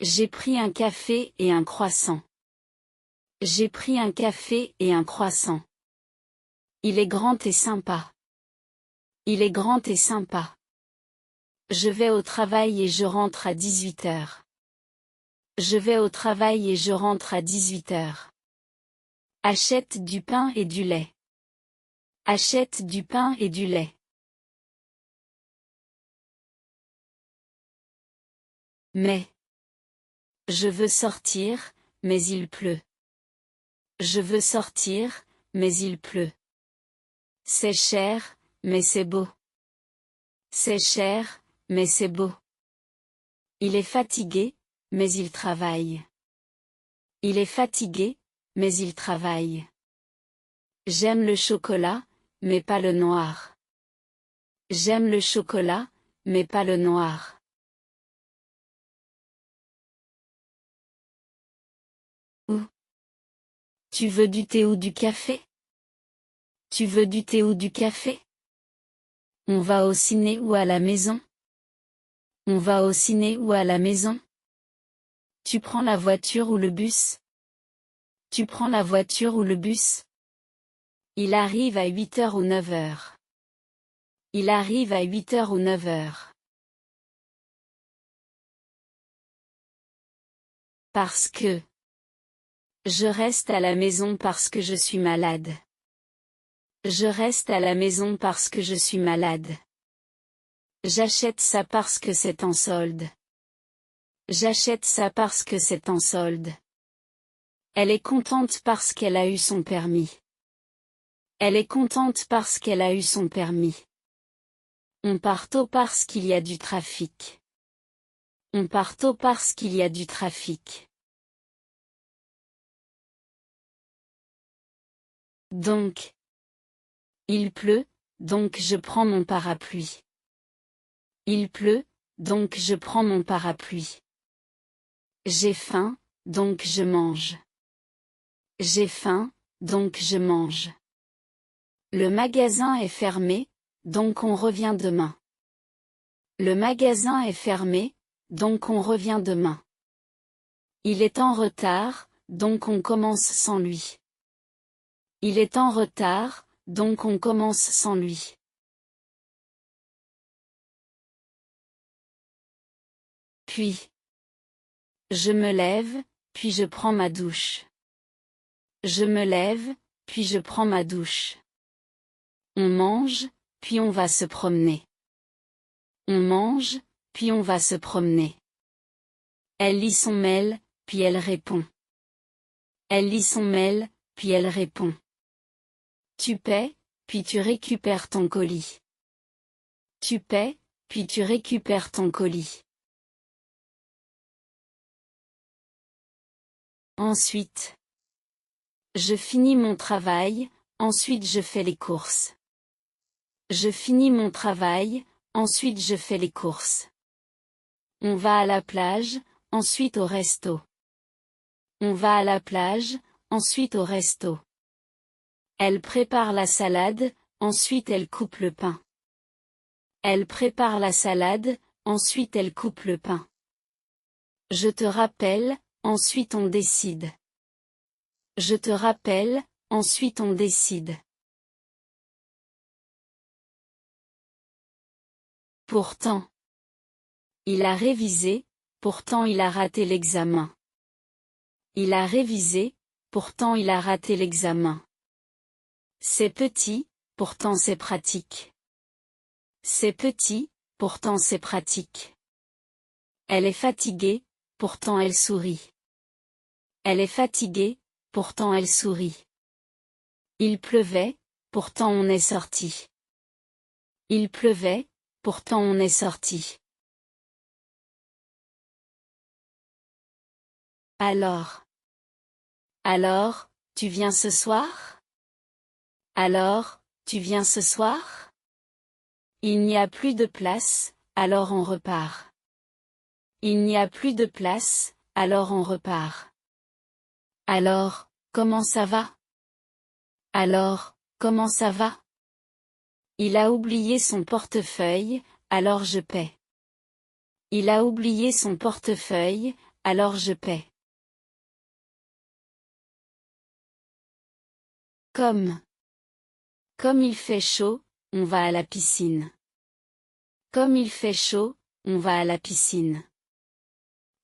J'ai pris un café et un croissant. J'ai pris un café et un croissant. Il est grand et sympa. Il est grand et sympa. Je vais au travail et je rentre à 18 heures. Je vais au travail et je rentre à 18 heures. Achète du pain et du lait. Achète du pain et du lait. Mais. Je veux sortir, mais il pleut. Je veux sortir, mais il pleut. C'est cher, mais c'est beau. C'est cher, mais c'est beau. Il est fatigué, mais il travaille. Il est fatigué, mais il travaille. J'aime le chocolat, mais pas le noir. J'aime le chocolat, mais pas le noir. Ou. Tu veux du thé ou du café? Tu veux du thé ou du café? On va au ciné ou à la maison? On va au ciné ou à la maison? Tu prends la voiture ou le bus? Tu prends la voiture ou le bus? Il arrive à 8 heures ou 9 heures. Il arrive à 8 heures ou 9 heures. Parce que. Je reste à la maison parce que je suis malade. Je reste à la maison parce que je suis malade. J'achète ça parce que c'est en solde. J'achète ça parce que c'est en solde. Elle est contente parce qu'elle a eu son permis. Elle est contente parce qu'elle a eu son permis. On part tôt parce qu'il y a du trafic. On part tôt parce qu'il y a du trafic. Donc. Il pleut, donc je prends mon parapluie. Il pleut, donc je prends mon parapluie. J'ai faim, donc je mange. J'ai faim, donc je mange. Le magasin est fermé, donc on revient demain. Le magasin est fermé, donc on revient demain. Il est en retard, donc on commence sans lui. Il est en retard, donc on commence sans lui. Puis. Je me lève, puis je prends ma douche. Je me lève, puis je prends ma douche. On mange, puis on va se promener. On mange, puis on va se promener. Elle lit son mail, puis elle répond. Elle lit son mail, puis elle répond. Tu paies, puis tu récupères ton colis. Tu paies, puis tu récupères ton colis. Ensuite. Je finis mon travail, ensuite je fais les courses. Je finis mon travail, ensuite je fais les courses. On va à la plage, ensuite au resto. On va à la plage, ensuite au resto. Elle prépare la salade, ensuite elle coupe le pain. Elle prépare la salade, ensuite elle coupe le pain. Je te rappelle, ensuite on décide. Je te rappelle, ensuite on décide. Pourtant. Il a révisé, pourtant il a raté l'examen. Il a révisé, pourtant il a raté l'examen. C'est petit, pourtant c'est pratique. C'est petit, pourtant c'est pratique. Elle est fatiguée, pourtant elle sourit. Elle est fatiguée, pourtant elle sourit. Il pleuvait, pourtant on est sorti. Il pleuvait, pourtant on est sorti. Alors. Alors, tu viens ce soir? Alors, tu viens ce soir? Il n'y a plus de place, alors on repart. Il n'y a plus de place, alors on repart. Alors, comment ça va? Alors, comment ça va? Il a oublié son portefeuille, alors je paie. Il a oublié son portefeuille, alors je paie. Comme il fait chaud, on va à la piscine. Comme il fait chaud, on va à la piscine.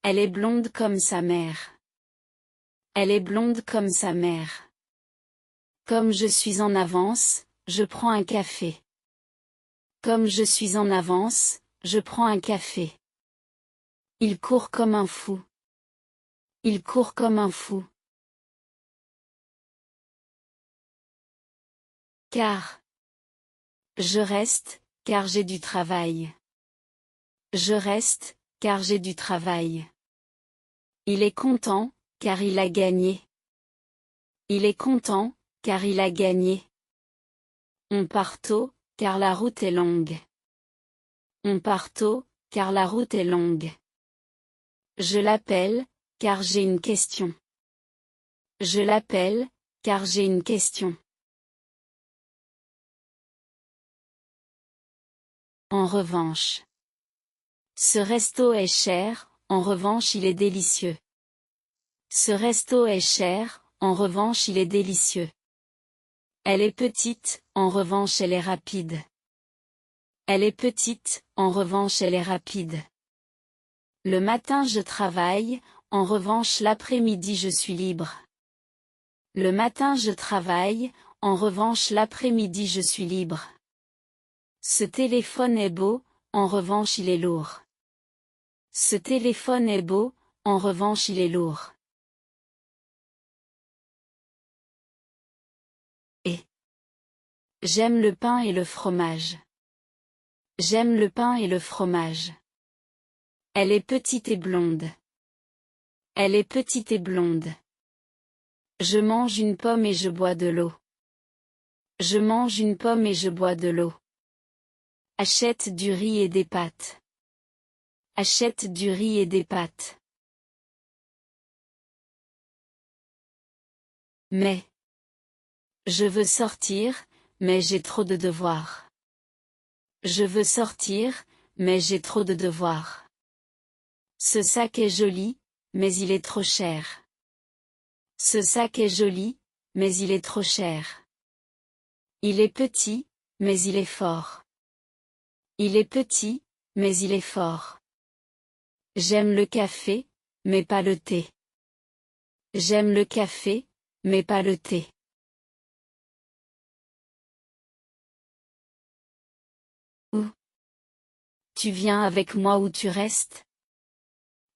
Elle est blonde comme sa mère. Elle est blonde comme sa mère. Comme je suis en avance, je prends un café. Comme je suis en avance, je prends un café. Il court comme un fou. Il court comme un fou. Car. Je reste, car j'ai du travail. Je reste, car j'ai du travail. Il est content, car il a gagné. Il est content, car il a gagné. On part tôt, car la route est longue. On part tôt, car la route est longue. Je l'appelle, car j'ai une question. Je l'appelle, car j'ai une question. En revanche. Ce resto est cher, en revanche il est délicieux. Ce resto est cher, en revanche il est délicieux. Elle est petite, en revanche elle est rapide. Elle est petite, en revanche elle est rapide. Le matin je travaille, en revanche l'après-midi je suis libre. Le matin je travaille, en revanche l'après-midi je suis libre. Ce téléphone est beau, en revanche il est lourd. Ce téléphone est beau, en revanche il est lourd. Et. J'aime le pain et le fromage. J'aime le pain et le fromage. Elle est petite et blonde. Elle est petite et blonde. Je mange une pomme et je bois de l'eau. Je mange une pomme et je bois de l'eau. Achète du riz et des pâtes. Achète du riz et des pâtes. Mais. Je veux sortir, mais j'ai trop de devoirs. Je veux sortir, mais j'ai trop de devoirs. Ce sac est joli, mais il est trop cher. Ce sac est joli, mais il est trop cher. Il est petit, mais il est fort. Il est petit, mais il est fort. J'aime le café, mais pas le thé. J'aime le café, mais pas le thé. Où? Tu viens avec moi ou tu restes?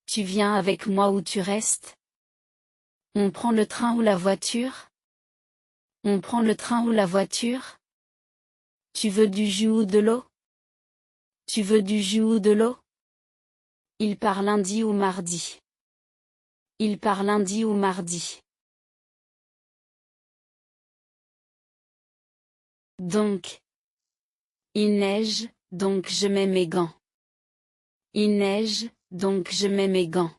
Tu viens avec moi ou tu restes? On prend le train ou la voiture? On prend le train ou la voiture? Tu veux du jus ou de l'eau? Tu veux du jus ou de l'eau? Il part lundi ou mardi. Il part lundi ou mardi. Donc. Il neige, donc je mets mes gants. Il neige, donc je mets mes gants.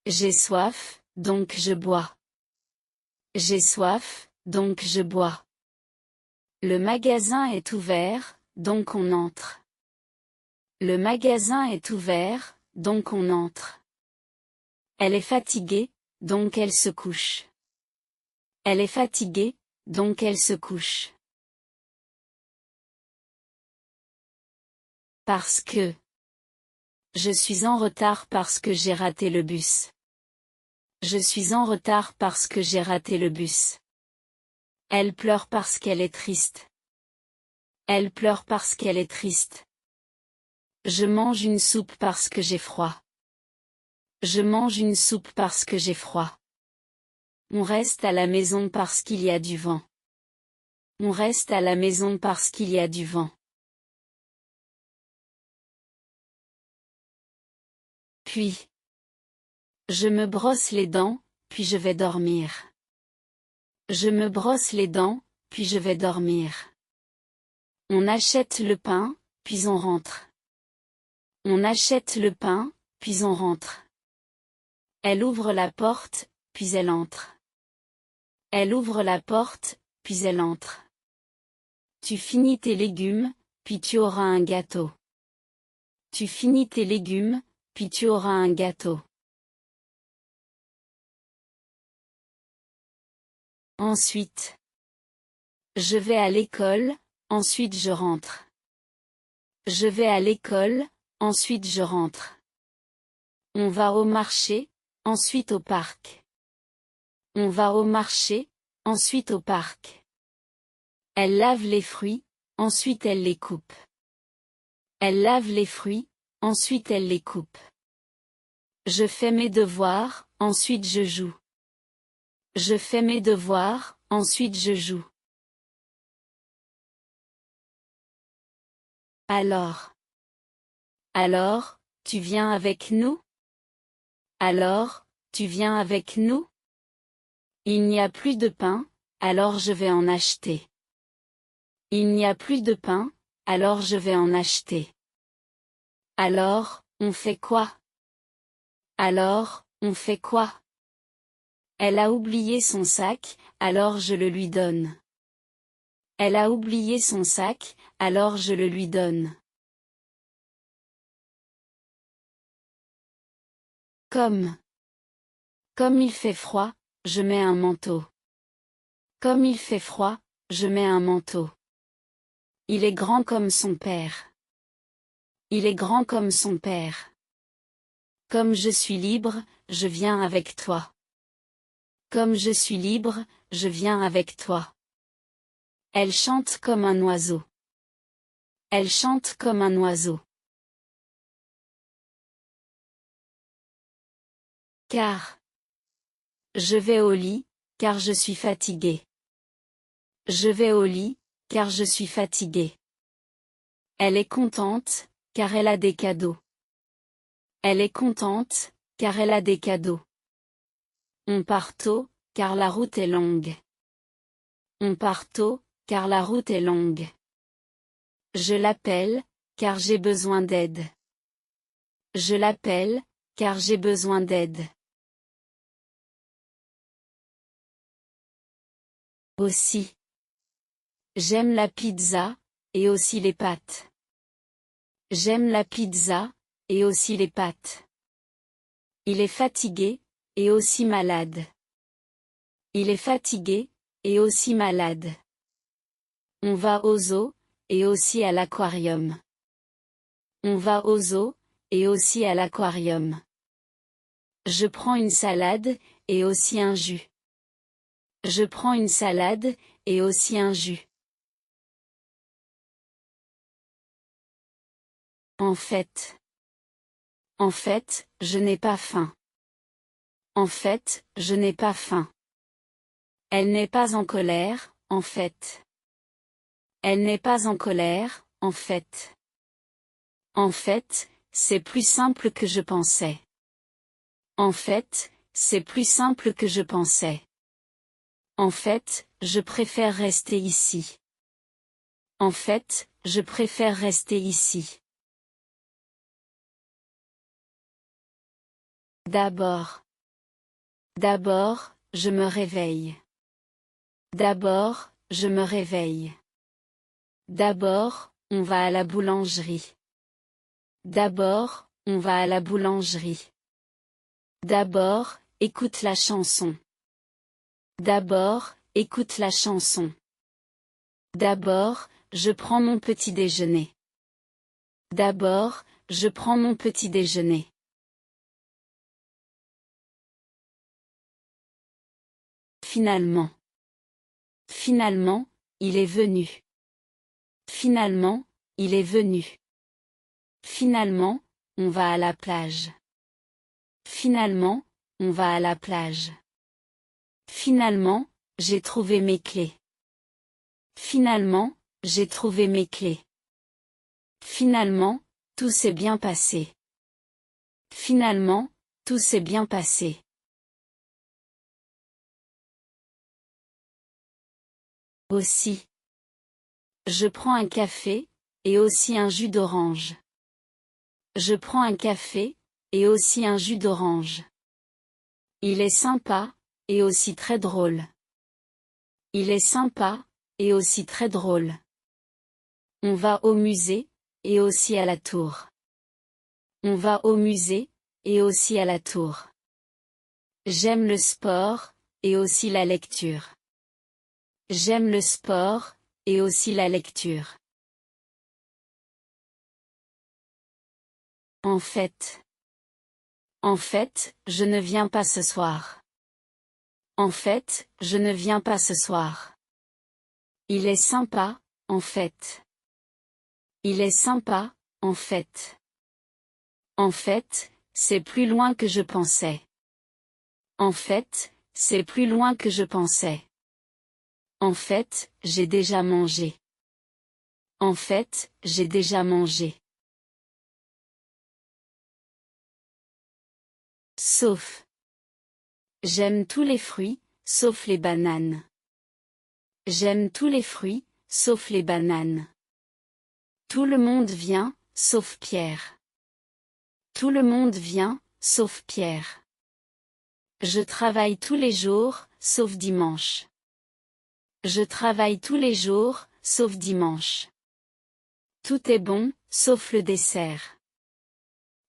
J'ai soif, donc je bois. J'ai soif, donc je bois. Le magasin est ouvert, donc on entre. Le magasin est ouvert, donc on entre. Elle est fatiguée, donc elle se couche. Elle est fatiguée, donc elle se couche. Parce que. Je suis en retard parce que j'ai raté le bus. Je suis en retard parce que j'ai raté le bus. Elle pleure parce qu'elle est triste. Elle pleure parce qu'elle est triste. Je mange une soupe parce que j'ai froid. Je mange une soupe parce que j'ai froid. On reste à la maison parce qu'il y a du vent. On reste à la maison parce qu'il y a du vent. Puis. Je me brosse les dents, puis je vais dormir. Je me brosse les dents, puis je vais dormir. On achète le pain, puis on rentre. On achète le pain, puis on rentre. Elle ouvre la porte, puis elle entre. Elle ouvre la porte, puis elle entre. Tu finis tes légumes, puis tu auras un gâteau. Tu finis tes légumes, puis tu auras un gâteau. Ensuite. Je vais à l'école, ensuite je rentre. Je vais à l'école, ensuite je rentre. On va au marché, ensuite au parc. On va au marché, ensuite au parc. Elle lave les fruits, ensuite elle les coupe. Elle lave les fruits, ensuite elle les coupe. Je fais mes devoirs, ensuite je joue. Je fais mes devoirs, ensuite je joue. Alors. Alors, tu viens avec nous? Alors, tu viens avec nous? Il n'y a plus de pain, alors je vais en acheter. Il n'y a plus de pain, alors je vais en acheter. Alors, on fait quoi? Alors, on fait quoi? Elle a oublié son sac, alors je le lui donne. Elle a oublié son sac, alors je le lui donne. Comme. Comme il fait froid, je mets un manteau. Comme il fait froid, je mets un manteau. Il est grand comme son père. Il est grand comme son père. Comme je suis libre, je viens avec toi. Comme je suis libre, je viens avec toi. Elle chante comme un oiseau. Elle chante comme un oiseau. Car. Je vais au lit, car je suis fatigué. Je vais au lit, car je suis fatigué. Elle est contente, car elle a des cadeaux. Elle est contente, car elle a des cadeaux. On part tôt, car la route est longue. On part tôt, car la route est longue. Je l'appelle, car j'ai besoin d'aide. Je l'appelle, car j'ai besoin d'aide. Aussi. J'aime la pizza, et aussi les pâtes. J'aime la pizza, et aussi les pâtes. Il est fatigué, et aussi malade. Il est fatigué, et aussi malade. On va au zoo, et aussi à l'aquarium. On va au zoo, et aussi à l'aquarium. Je prends une salade, et aussi un jus. Je prends une salade, et aussi un jus. En fait. En fait, je n'ai pas faim. En fait, je n'ai pas faim. Elle n'est pas en colère, en fait. Elle n'est pas en colère, en fait. En fait, c'est plus simple que je pensais. En fait, c'est plus simple que je pensais. En fait, je préfère rester ici. En fait, je préfère rester ici. D'abord. D'abord, je me réveille. D'abord, je me réveille. D'abord, on va à la boulangerie. D'abord, on va à la boulangerie. D'abord, écoute la chanson. D'abord, écoute la chanson. D'abord, je prends mon petit déjeuner. D'abord, je prends mon petit déjeuner. Finalement. Finalement, il est venu. Finalement, il est venu. Finalement, on va à la plage. Finalement, on va à la plage. Finalement, j'ai trouvé mes clés. Finalement, j'ai trouvé mes clés. Finalement, tout s'est bien passé. Finalement, tout s'est bien passé. Aussi. Je prends un café, et aussi un jus d'orange. Je prends un café, et aussi un jus d'orange. Il est sympa, et aussi très drôle. Il est sympa, et aussi très drôle. On va au musée, et aussi à la tour. On va au musée, et aussi à la tour. J'aime le sport, et aussi la lecture. J'aime le sport, et aussi la lecture. En fait. En fait, je ne viens pas ce soir. En fait, je ne viens pas ce soir. Il est sympa, en fait. Il est sympa, en fait. En fait, c'est plus loin que je pensais. En fait, c'est plus loin que je pensais. En fait, j'ai déjà mangé. En fait, j'ai déjà mangé. Sauf. J'aime tous les fruits, sauf les bananes. J'aime tous les fruits, sauf les bananes. Tout le monde vient, sauf Pierre. Tout le monde vient, sauf Pierre. Je travaille tous les jours, sauf dimanche. Je travaille tous les jours, sauf dimanche. Tout est bon, sauf le dessert.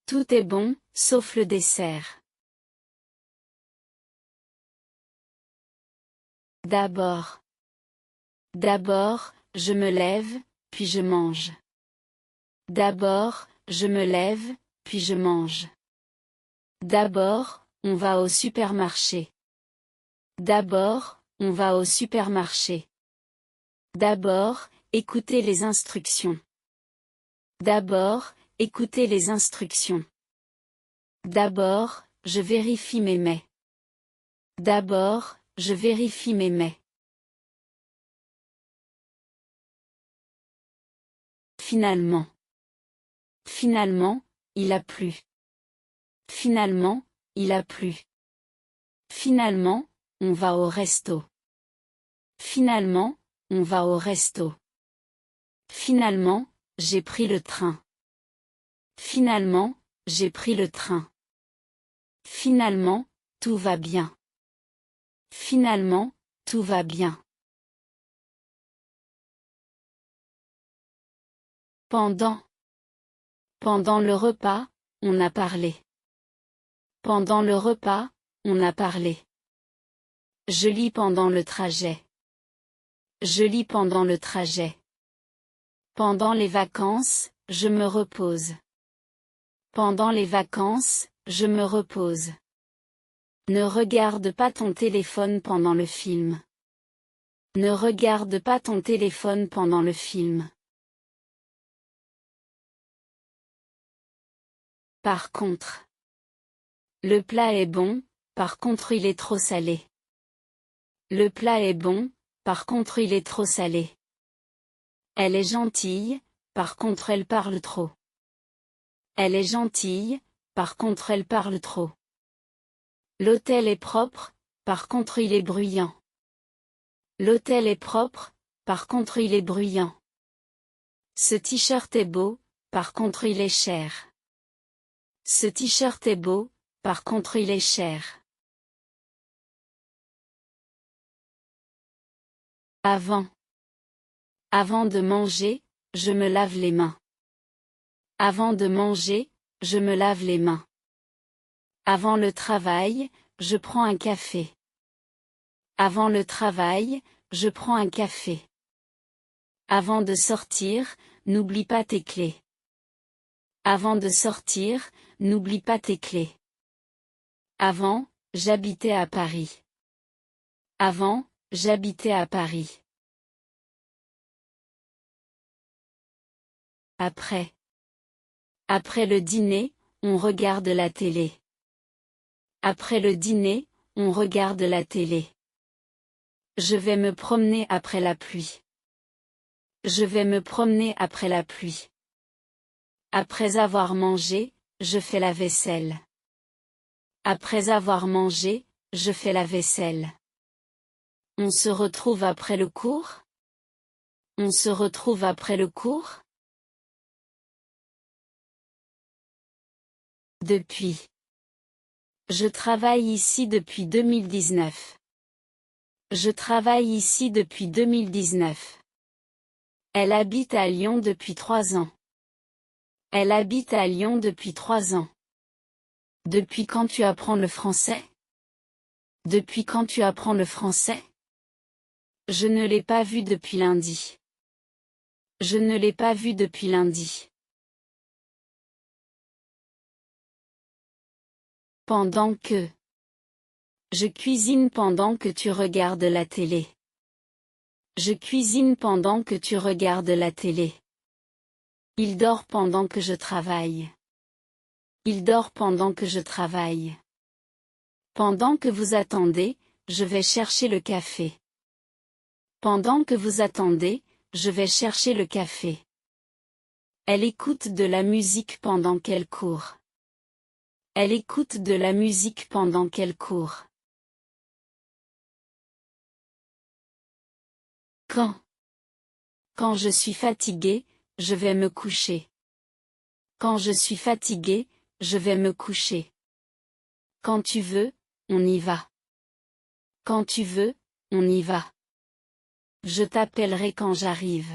Tout est bon, sauf le dessert. D'abord. D'abord, je me lève, puis je mange. D'abord, je me lève, puis je mange. D'abord, on va au supermarché. D'abord, on va au supermarché. D'abord, écoutez les instructions. D'abord, écoutez les instructions. D'abord, je vérifie mes mets. D'abord, je vérifie mes mets. Finalement. Finalement, il a plu. Finalement, il a plu. Finalement, on va au resto. Finalement, on va au resto. Finalement, j'ai pris le train. Finalement, j'ai pris le train. Finalement, tout va bien. Finalement, tout va bien. Pendant. Pendant le repas, on a parlé. Pendant le repas, on a parlé. Je lis pendant le trajet. Je lis pendant le trajet. Pendant les vacances, je me repose. Pendant les vacances, je me repose. Ne regarde pas ton téléphone pendant le film. Ne regarde pas ton téléphone pendant le film. Par contre. Le plat est bon, par contre il est trop salé. Le plat est bon, par contre il est trop salé. Elle est gentille, par contre elle parle trop. Elle est gentille, par contre elle parle trop. L'hôtel est propre, par contre il est bruyant. L'hôtel est propre, par contre il est bruyant. Ce t-shirt est beau, par contre il est cher. Ce t-shirt est beau, par contre il est cher. Avant. Avant de manger, je me lave les mains. Avant de manger, je me lave les mains. Avant le travail, je prends un café. Avant le travail, je prends un café. Avant de sortir, n'oublie pas tes clés. Avant de sortir, n'oublie pas tes clés. Avant, j'habitais à Paris. Avant, j'habitais à Paris. Après. Après le dîner, on regarde la télé. Après le dîner, on regarde la télé. Je vais me promener après la pluie. Je vais me promener après la pluie. Après avoir mangé, je fais la vaisselle. Après avoir mangé, je fais la vaisselle. On se retrouve après le cours? On se retrouve après le cours? Depuis. Je travaille ici depuis 2019. Je travaille ici depuis 2019. Elle habite à Lyon depuis 3 ans. Elle habite à Lyon depuis 3 ans. Depuis quand tu apprends le français? Depuis quand tu apprends le français? Je ne l'ai pas vu depuis lundi. Je ne l'ai pas vu depuis lundi. Pendant que. Je cuisine pendant que tu regardes la télé. Je cuisine pendant que tu regardes la télé. Il dort pendant que je travaille. Il dort pendant que je travaille. Pendant que vous attendez, je vais chercher le café. Pendant que vous attendez, je vais chercher le café. Elle écoute de la musique pendant qu'elle court. Elle écoute de la musique pendant qu'elle court. Quand? Quand je suis fatigué, je vais me coucher. Quand je suis fatigué, je vais me coucher. Quand tu veux, on y va. Quand tu veux, on y va. Je t'appellerai quand j'arrive.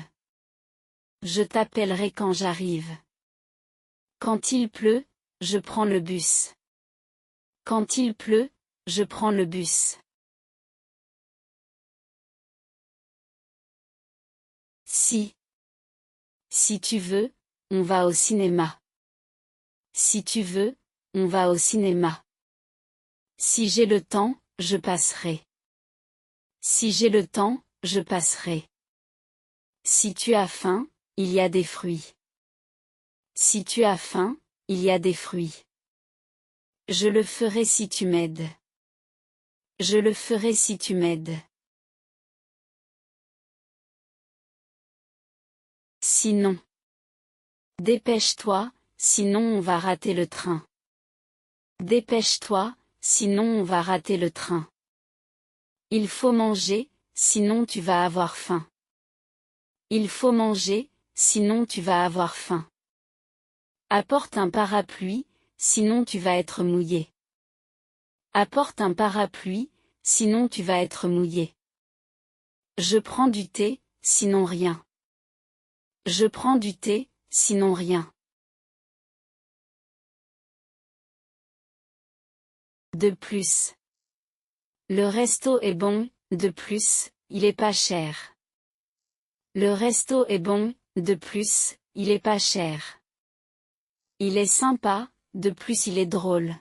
Je t'appellerai quand j'arrive. Quand il pleut, je prends le bus. Quand il pleut, je prends le bus. Si. Si tu veux, on va au cinéma. Si tu veux, on va au cinéma. Si j'ai le temps, je passerai. Si j'ai le temps, je passerai. Si tu as faim, il y a des fruits. Si tu as faim, il y a des fruits. Je le ferai si tu m'aides. Je le ferai si tu m'aides. Sinon. Dépêche-toi, sinon on va rater le train. Dépêche-toi, sinon on va rater le train. Il faut manger, sinon tu vas avoir faim. Il faut manger, sinon tu vas avoir faim. Apporte un parapluie, sinon tu vas être mouillé. Apporte un parapluie, sinon tu vas être mouillé. Je prends du thé, sinon rien. Je prends du thé, sinon rien. De plus. Le resto est bon, de plus, il est pas cher. Le resto est bon, de plus, il est pas cher. Il est sympa, de plus il est drôle.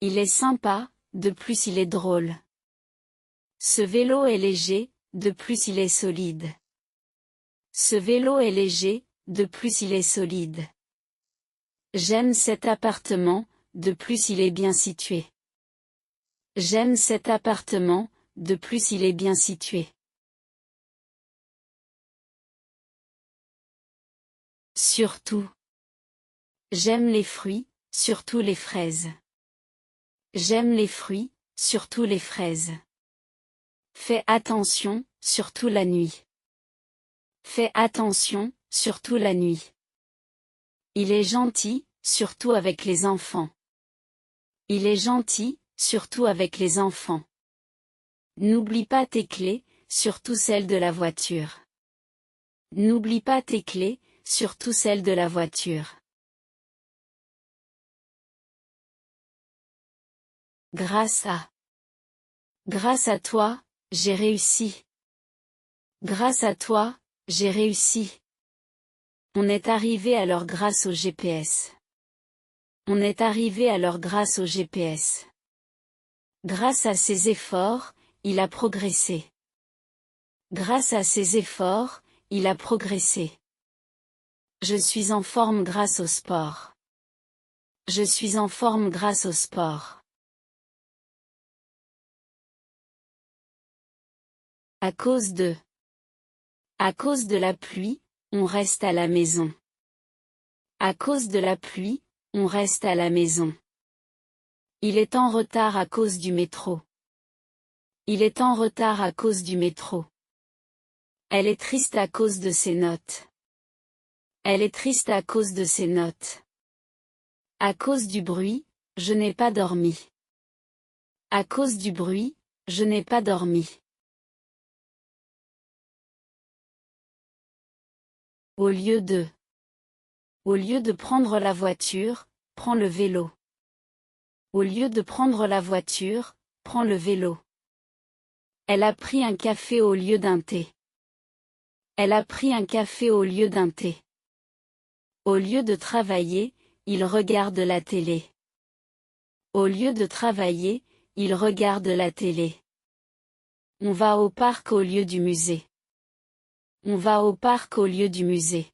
Il est sympa, de plus il est drôle. Ce vélo est léger, de plus il est solide. Ce vélo est léger, de plus il est solide. J'aime cet appartement, de plus il est bien situé. J'aime cet appartement, de plus il est bien situé. Surtout. J'aime les fruits, surtout les fraises. J'aime les fruits, surtout les fraises. Fais attention, surtout la nuit. Fais attention, surtout la nuit. Il est gentil, surtout avec les enfants. Il est gentil, surtout avec les enfants. N'oublie pas tes clés, surtout celles de la voiture. N'oublie pas tes clés, surtout celles de la voiture. Grâce à toi, j'ai réussi. Grâce à toi, j'ai réussi. On est arrivé à l'heure grâce au GPS. On est arrivé à l'heure grâce au GPS. Grâce à ses efforts, il a progressé. Grâce à ses efforts, il a progressé. Je suis en forme grâce au sport. Je suis en forme grâce au sport. À cause de la pluie, on reste à la maison. À cause de la pluie, on reste à la maison. Il est en retard à cause du métro. Il est en retard à cause du métro. Elle est triste à cause de ses notes. Elle est triste à cause de ses notes. À cause du bruit, je n'ai pas dormi. À cause du bruit, je n'ai pas dormi. Au lieu de prendre la voiture, prends le vélo. Au lieu de prendre la voiture, prends le vélo. Elle a pris un café au lieu d'un thé. Elle a pris un café au lieu d'un thé. Au lieu de travailler, il regarde la télé. Au lieu de travailler, il regarde la télé. On va au parc au lieu du musée. On va au parc au lieu du musée.